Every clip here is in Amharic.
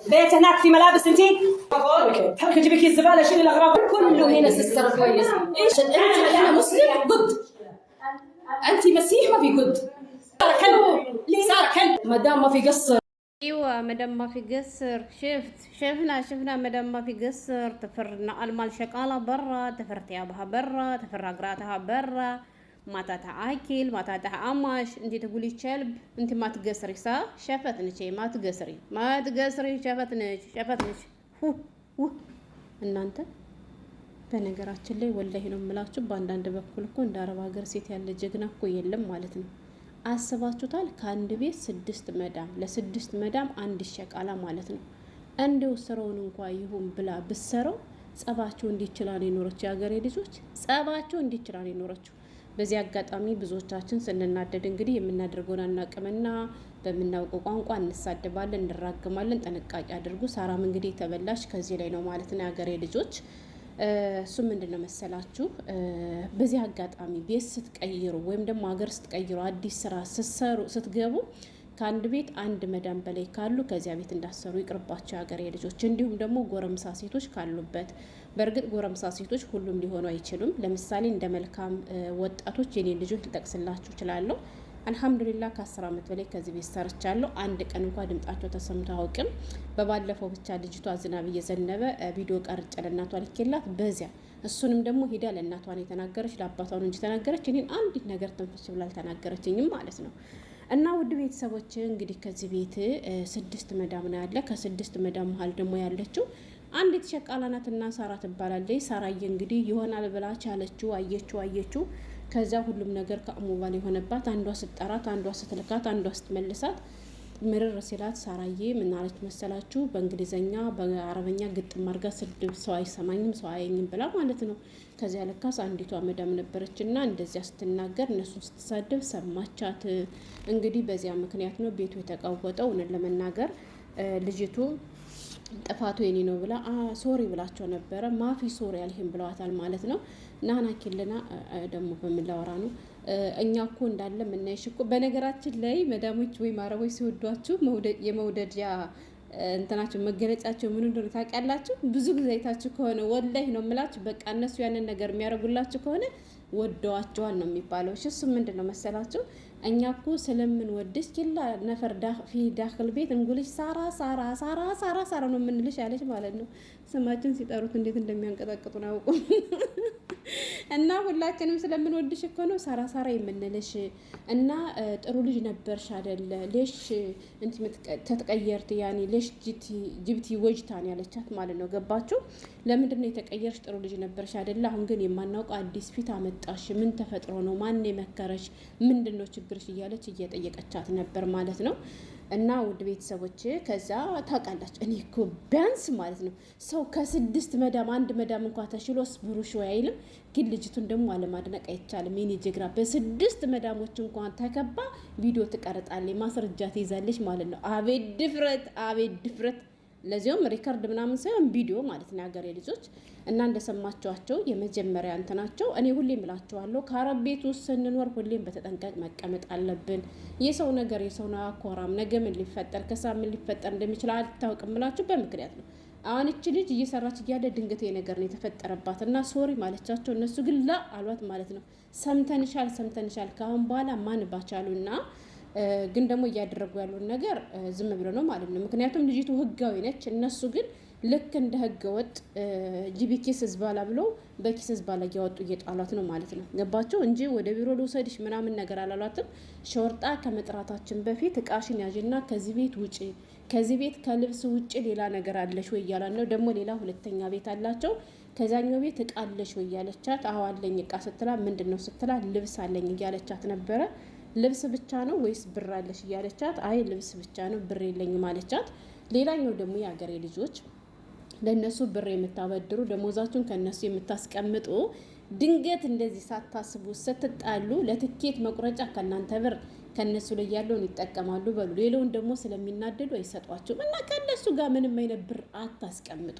بيت هناك في ملابس انتي؟ حركي جيبي كيس زباله شيلي الاغراض كله هنا سستر كويس. ايش انت انا مسلم قد انت مسيح ما في قد صار كلب صار كلب مدام ما في قصر. ايوه مدام ما في قصر. شفنا مدام ما في قصر. تفر المال شقاله برا، تفر ثيابها برا، تفر اقراتها برا، ما تتاكل ما تتعمش. انت تقولي كلب، انت ما تقصري صح؟ شفتنك ما تقصري شفتنك هو እናንተ በነገራችን ላይ ወላሂ ነው የምላችሁ በአንዳንድ በኩል እኮ እንደ አረብ ሀገር ሴት ያለ ጀግና እኮ የለም ማለት ነው። አስባችሁታል? ከአንድ ቤት 6 መዳም ለ6 መዳም አንድ ሸቃላ ማለት ነው። እንደው ስራውን እንኳን ይሁን ብላ ብሰረው ጸባቸው እንዲችላል የኖረችው የሀገሬ ልጆች ጸባቸው እንዲችላል የኖረችው። በዚህ አጋጣሚ ብዙዎቻችን ስንናደድ እንግዲህ የምናደርገውን አናቅምና በምናውቀው ቋንቋ እንሳደባለን፣ እንራግማለን። ጥንቃቄ አድርጉ። ሳራም እንግዲህ ተበላሽ ከዚህ ላይ ነው ማለት ነው የሀገሬ ልጆች። እሱ ምንድነው መሰላችሁ በዚህ አጋጣሚ ቤት ስትቀይሩ ወይም ደግሞ ሀገር ስትቀይሩ አዲስ ስራ ስትገቡ ከአንድ ቤት አንድ መዳም በላይ ካሉ ከዚያ ቤት እንዳሰሩ ይቅርባቸው የሀገሬ ልጆች። እንዲሁም ደግሞ ጎረምሳ ሴቶች ካሉበት፣ በእርግጥ ጎረምሳ ሴቶች ሁሉም ሊሆኑ አይችሉም። ለምሳሌ እንደ መልካም ወጣቶች የኔ ልጆች ልጠቅስላችሁ እችላለሁ። አልሐምዱሊላህ ከ10 ዓመት በላይ ከዚህ ቤት ሰርቻለሁ። አንድ ቀን እንኳን ድምጣቸው ተሰምቶ አያውቅም። በባለፈው ብቻ ልጅቷ ዝናብ እየዘነበ ቪዲዮ ቀርጬ ለእናቷ ልኬላት በዚያ እሱንም ደግሞ ሄዳ ለእናቷ ነው የተናገረች፣ ለአባቷ ነው እንጂ ተናገረች። እኔን አንዲት ነገር ተንፈሽ ብላ አልተናገረችኝም ማለት ነው። እና ውድ ቤተሰቦች እንግዲህ ከዚህ ቤት 6 መዳም ነው ያለ። ከ6 መዳም መሀል ደግሞ ያለችው አንዲት ሸቃላ ናትና ሳራ ትባላለች። ሳራዬ እንግዲህ ይሆናል ብላ ቻለችው፣ አየችው። ከዛ ሁሉም ነገር ከአሞባል የሆነባት አንዷ ስትጠራት፣ አንዷ ስትልካት፣ አንዷ ስትመልሳት ምርር ሲላት ሳራዬ ምን አለች መሰላችሁ? በእንግሊዘኛ በአረበኛ ግጥም አድርጋ ስድብ ሰው አይሰማኝም ሰው አያኝም ብላ ማለት ነው። ከዚያ ለካስ አንዲቷ መዳም ነበረችና እንደዚያ ስትናገር እነሱን ስትሳደብ ሰማቻት። እንግዲህ በዚያ ምክንያት ነው ቤቱ የተቃወጠው። እውነት ለመናገር ልጅቱ ጥፋቱ የኔ ነው ብላ ሶሪ ብላቸው ነበረ። ማፊ ሶሪ ያልህም ብለዋታል ማለት ነው። ናና ኪልና ደግሞ በምላወራ ነው እኛ እኮ እንዳለ የምናይሽ እኮ በነገራችን ላይ መዳሞች ወይ ማረቦች ሲወዷችሁ የመውደጃ እንትናቸው መገለጫቸው ምን እንደሆነ ታውቃላችሁ? ብዙ ጊዜ አይታችሁ ከሆነ ወላሂ ነው የምላችሁ በቃ እነሱ ያንን ነገር የሚያደርጉላችሁ ከሆነ ወደዋቸዋል ነው የሚባለው። እሱ ምንድን ነው መሰላችሁ? እኛ እኮ ስለምንወድሽ ኪላ ነፈር ፊ ዳክል ቤት እንጉልሽ ሳራ ነው የምንልሽ ያለች ማለት ነው። ስማችን ሲጠሩት እንዴት እንደሚያንቀጠቅጡን አውቁም። እና ሁላችንም ስለምንወድሽ እኮ ነው ሳራ የምንልሽ። እና ጥሩ ልጅ ነበርሽ አይደለ ሌሽ እንት ተተቀየርት ያኔ ሌሽ ጅብቲ ወጅታን ያለቻት ማለት ነው። ገባችሁ? ለምንድን ነው የተቀየርሽ? ጥሩ ልጅ ነበርሽ አይደለ? አሁን ግን የማናውቀው አዲስ ፊት አመጣሽ። ምን ተፈጥሮ ነው? ማን የመከረሽ? ምንድነው ችግርሽ? እያለች እየጠየቀቻት ነበር ማለት ነው። እና ውድ ቤተሰቦች ከዛ ታውቃላችሁ እኔ እኮ ቢያንስ ማለት ነው ሰው ከ6 መዳም አንድ መዳም እንኳን ተሽሎስ ብሩሽ ወይ አይልም። ግን ልጅቱን ደግሞ አለማድነቅ አይቻልም። የኔ ጀግና በ6 መዳሞች እንኳን ተከባ ቪዲዮ ትቀርጣለች፣ ማስረጃ ትይዛለች ማለት ነው። አቤት ድፍረት! ለዚያውም ሪከርድ ምናምን ሳይሆን ቪዲዮ ማለት ነው የሀገሬ ልጆች። እና እንደሰማችኋቸው የመጀመሪያ እንትናቸው እኔ ሁሌም እላችኋለሁ ከአረብ ቤት ውስጥ ስንኖር ሁሌም በተጠንቀቅ መቀመጥ አለብን። የሰው ነገር የሰው ነው አኮራም። ነገ ምን ሊፈጠር ምን ሊፈጠር እንደሚችል አልታወቅም ብላችሁ በምክንያት ነው። አሁን እቺ ልጅ እየሰራች እያለ ድንገት ነገር ነው የተፈጠረባት እና ሶሪ ማለቻቸው። እነሱ ግን ላ አሏት ማለት ነው። ሰምተንሻል ካሁን በኋላ ማን ባቻሉና ግን ደግሞ እያደረጉ ያሉን ነገር ዝም ብሎ ነው ማለት ነው። ምክንያቱም ልጅቱ ህጋዊ ነች። እነሱ ግን ልክ እንደ ህገ ወጥ ጂቢ ኪስ ዝባላ ብሎ በኪስ ዝባላ እያወጡ እየጣሏት ነው ማለት ነው። ገባቸው እንጂ ወደ ቢሮ ልውሰድሽ ምናምን ነገር አላሏትም። ሸወርጣ ከመጥራታችን በፊት እቃሽን ያዥና ከዚህ ቤት ውጪ፣ ከዚህ ቤት ከልብስ ውጪ ሌላ ነገር አለሽ ወይ እያላት ነው። ደግሞ ሌላ ሁለተኛ ቤት አላቸው። ከዛኛው ቤት እቃ አለሽ ወይ እያለቻት፣ አዎ አለኝ እቃ ስትላ፣ ምንድነው ስትላ፣ ልብስ አለኝ እያለቻት ነበረ። ልብስ ብቻ ነው ወይስ ብር አለሽ እያለቻት፣ አይ ልብስ ብቻ ነው ብር የለኝም አለቻት። ሌላኛው ደግሞ የሀገሬ ልጆች ለነሱ ብር የምታበድሩ ደሞዛችሁን ከነሱ የምታስቀምጡ ድንገት እንደዚህ ሳታስቡ ስትጣሉ ለትኬት መቁረጫ ከናንተ ብር ከነሱ ላይ ያለውን ይጠቀማሉ በሉ። ሌላውን ደግሞ ስለሚናደዱ አይሰጧቸውም። እና ከነሱ ጋር ምንም አይነት ብር አታስቀምጡ።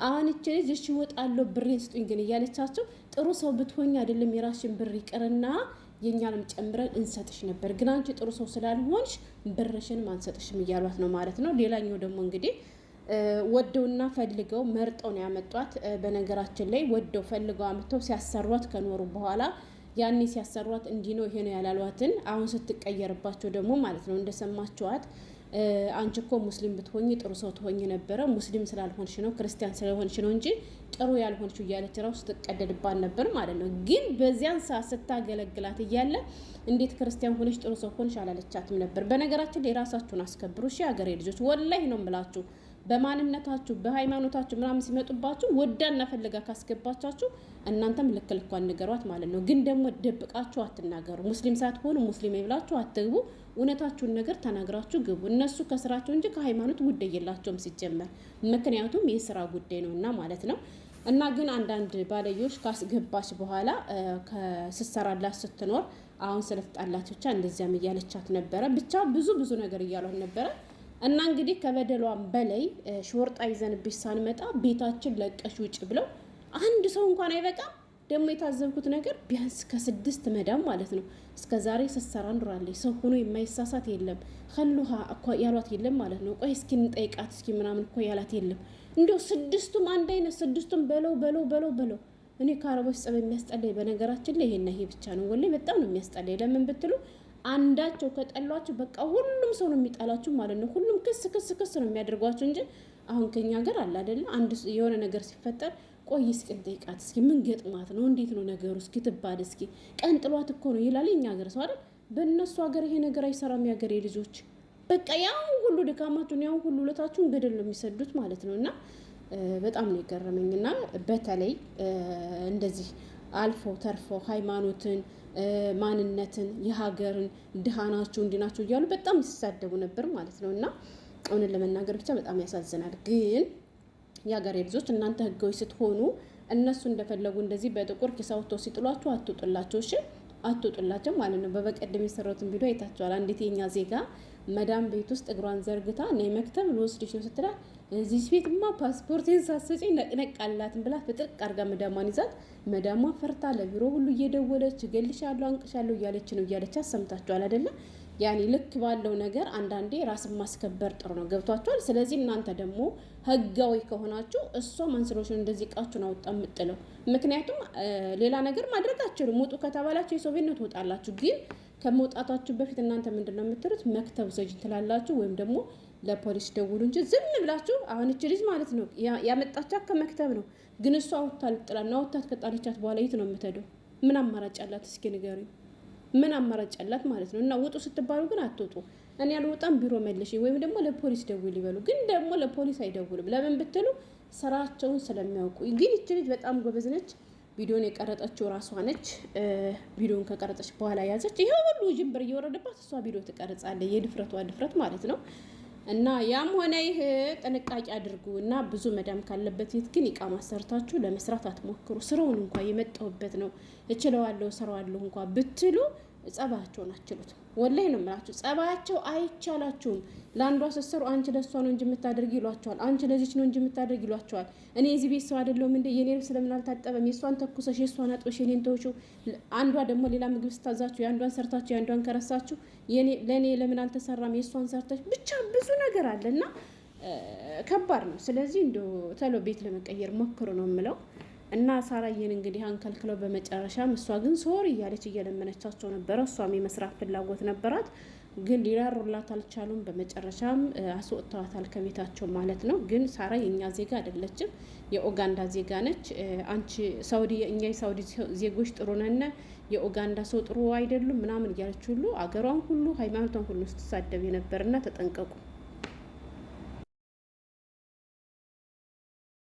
አሁን እቺ ልጅ እሺ እወጣለሁ ብሬን ስጡኝ ግን እያለቻቸው ጥሩ ሰው ብትሆኝ አይደለም የራስሽን ብር ይቅርና የኛንም ጨምረን እንሰጥሽ ነበር፣ ግን አንቺ ጥሩ ሰው ስላልሆንሽ ብርሽንም አንሰጥሽም እያሏት ነው ማለት ነው። ሌላኛው ደግሞ እንግዲህ ወደውና ፈልገው መርጠው ነው ያመጧት። በነገራችን ላይ ወደው ፈልገው አምጥተው ሲያሰሯት ከኖሩ በኋላ ያኔ ሲያሰሯት እንዲህ ነው ይሄ ነው ያላሏትን አሁን ስትቀየርባቸው ደግሞ ማለት ነው እንደሰማችኋት አንቺ እኮ ሙስሊም ብትሆኚ ጥሩ ሰው ትሆኚ ነበረ፣ ሙስሊም ስላልሆንሽ ነው ክርስቲያን ስለሆንሽ ነው እንጂ ጥሩ ያልሆንሽ እያለች ራሱ ስትቀደድባት ነበር ማለት ነው። ግን በዚያን ሰዓት ስታገለግላት እያለ እንዴት ክርስቲያን ሆነሽ ጥሩ ሰው ሆንሽ አላለቻትም ነበር። በነገራችን ላይ ራሳችሁን አስከብሩ እሺ ሀገሬ ልጆች፣ ወላሂ ነው የምላችሁ። በማንነታችሁ በሃይማኖታችሁ ምናምን ሲመጡባችሁ ወዳና ፈልጋ ካስገባቻችሁ እናንተም ልክ ልኳን ንገሯት ማለት ነው። ግን ደግሞ ደብቃችሁ አትናገሩ። ሙስሊም ሳትሆኑ ሙስሊም ይብላችሁ አትግቡ። እውነታችሁን ነገር ተናግራችሁ ግቡ። እነሱ ከስራቸው እንጂ ከሃይማኖት ጉዳይ የላቸውም ሲጀመር፣ ምክንያቱም የስራ ጉዳይ ነውና ማለት ነው። እና ግን አንዳንድ ባለዮች ካስገባች በኋላ ከስሰራላት ስትኖር አሁን ስለተጣላች ብቻ እንደዚያም እያለቻት ነበረ። ብቻ ብዙ ነገር እያሏት ነበረ። እና እንግዲህ ከበደሏም በላይ ሾርጣ ይዘንብሽ ሳንመጣ ቤታችን ለቀሽ ውጭ ብለው አንድ ሰው እንኳን አይበቃም። ደግሞ የታዘብኩት ነገር ቢያንስ ከ6 መዳም ማለት ነው እስከ ዛሬ ስትሰራ ኑራለች። ሰው ሆኖ የማይሳሳት የለም። ከሉሃ እኮ ያሏት የለም ማለት ነው። ቆይ እስኪ እንጠይቃት እስኪ ምናምን እኮ ያላት የለም። እንዲያው 6ቱም አንድ አይነት 6ቱም በለው። እኔ ከአረቦች ጸብ የሚያስጠላኝ በነገራችን ላይ ይሄና ይሄ ብቻ ነው። ወላሂ በጣም ነው የሚያስጠላኝ። ለምን ብትሉ አንዳቸው ከጠሏችሁ በቃ ሁሉም ሰው ነው የሚጣላችሁ ማለት ነው። ሁሉም ክስ ነው የሚያደርጓችሁ እንጂ አሁን ከኛ ሀገር አለ አይደለ አንድ የሆነ ነገር ሲፈጠር ቆይ እስኪ እንጠይቃት እስኪ ምን ገጥማት ነው እንዴት ነው ነገሩ እስኪ ትባል እስኪ ቀን ጥሏት እኮ ነው ይላል የኛ ሀገር ሰው አይደል። በእነሱ ሀገር ይሄ ነገር አይሰራም። ያገሬ ልጆች በቃ ያው ሁሉ ድካማችሁን ያው ሁሉ ለታችሁን ገደል ነው የሚሰዱት ማለት ነው። እና በጣም ነው የገረመኝና በተለይ እንደዚህ አልፎ ተርፎ ሃይማኖትን ማንነትን የሀገርን ድሃናችሁ እንዲናችሁ እያሉ በጣም ሲሳደቡ ነበር ማለት ነው። እና እውነት ለመናገር ብቻ በጣም ያሳዝናል። ግን የሀገሬ ልጆች እናንተ ህጋዊ ስትሆኑ እነሱ እንደፈለጉ እንደዚህ በጥቁር ኪስ አውጥተው ሲጥሏችሁ አትውጡላቸው፣ እሺ አትውጡላቸው ማለት ነው። በበቀደም የሰራሁትን ቪዲዮ አይታችኋል። አንዲት የኛ ዜጋ መዳም ቤት ውስጥ እግሯን ዘርግታ ነይ መክተብ ልወስድሽ ነው ስትላት እዚህ ቤትማ ፓስፖርቴን ሳትሰጪኝ ነቅነቅ አላትን ብላት በጥርቅ አርጋ መዳሟን ይዛት መዳሟ ፈርታ ለቢሮ ሁሉ እየደወለች እገልሻለሁ አንቅሻለሁ እያለች ነው እያለች ሰምታችኋል አይደለም? ያኔ ልክ ባለው ነገር አንዳንዴ ራስን ማስከበር ጥሩ ነው። ገብቷችኋል? ስለዚህ እናንተ ደግሞ ህጋዊ ከሆናችሁ እሷ ማንስሎሽን እንደዚህ ቃችሁን አውጣ የምጥለው ምክንያቱም ሌላ ነገር ማድረግ አትችሉም። ውጡ ከተባላችሁ የሰው ቤት ነው ትወጣላችሁ። ግን ከመውጣታችሁ በፊት እናንተ ምንድነው የምትሉት? መክተብ ዘጅ ትላላችሁ ወይም ደግሞ ለፖሊስ ደውሉ እንጂ ዝም ብላችሁ አሁን እቺ ልጅ ማለት ነው ያመጣቻት ከመክተብ ነው። ግን እሷ አውጥታ ልጥላና አውጥታት ከጣለቻት በኋላ የት ነው የምትሄደው? ምን አማራጭ አላት? እስኪ ንገሩኝ። ምን አማራጭ አላት ማለት ነው? እና ውጡ ስትባሉ ግን አትውጡ። እኔ ያልወጣም ቢሮ መልሽ ወይም ደግሞ ለፖሊስ ደውል ይበሉ። ግን ደግሞ ለፖሊስ አይደውልም። ለምን ብትሉ ስራቸውን ስለሚያውቁ። ግን እቺ ልጅ በጣም ጎበዝ ነች። ቪዲዮን የቀረጠችው ራሷ ነች። ቪዲዮን ከቀረጠች በኋላ ያዘች። ይሄ ሁሉ ጅምብር እየወረደባት እሷ ቪዲዮ ትቀርጻለች። የድፍረቷ ድፍረት ማለት ነው። እና ያም ሆነ ይህ ጥንቃቄ አድርጉ። እና ብዙ መዳም ካለበት ቤት ግን ኢቃማ ሰርታችሁ ለመስራት አትሞክሩ። ስራውን እንኳን የመጣውበት ነው እችለዋለሁ ሰራዋለሁ እንኳን ብትሉ ጸባያቸውን አትችሉት። ወላሂ ነው የምላችሁ፣ ጸባያቸው አይቻላችሁም። ለአንዷ ስትሰሩ አንቺ ለሷ ነው እንጂ የምታደርጊ ይሏቸዋል። አንቺ ለዚች ነው እንጂ የምታደርጊ ይሏቸዋል። እኔ እዚህ ቤት ሰው አይደለሁም እንዴ? የኔ ልብስ ለምን አልታጠበም? የሷን ተኩሰሽ የሷን አጥበሽ የኔን ተውሽው። አንዷ ደግሞ ሌላ ምግብ ስታዛችሁ የአንዷን ሰርታችሁ የአንዷን ከረሳችሁ ለእኔ ለምን አልተሰራም? የሷን ሰርተሽ ብቻ ብዙ ነገር አለና ከባድ ነው። ስለዚህ እንደው ተሎ ቤት ለመቀየር ሞክሩ ነው የምለው። እና ሳራዬን እንግዲህ አንከልክለው በመጨረሻም እሷ ግን ሶሪ እያለች እየለመነቻቸው ነበረ። እሷም የመስራት ፍላጎት ነበራት፣ ግን ሊራሩላት አልቻሉም። በመጨረሻም አስወጥተዋታል ከቤታቸው ማለት ነው። ግን ሳራ የኛ ዜጋ አይደለችም፣ የኡጋንዳ ዜጋ ነች። አንቺ ሳውዲ እኛ የሳውዲ ዜጎች ጥሩ ነን፣ የኡጋንዳ ሰው ጥሩ አይደሉም ምናምን እያለች ሁሉ አገሯን ሁሉ ሃይማኖቷን ሁሉ ስትሳደብ የነበርና ተጠንቀቁ።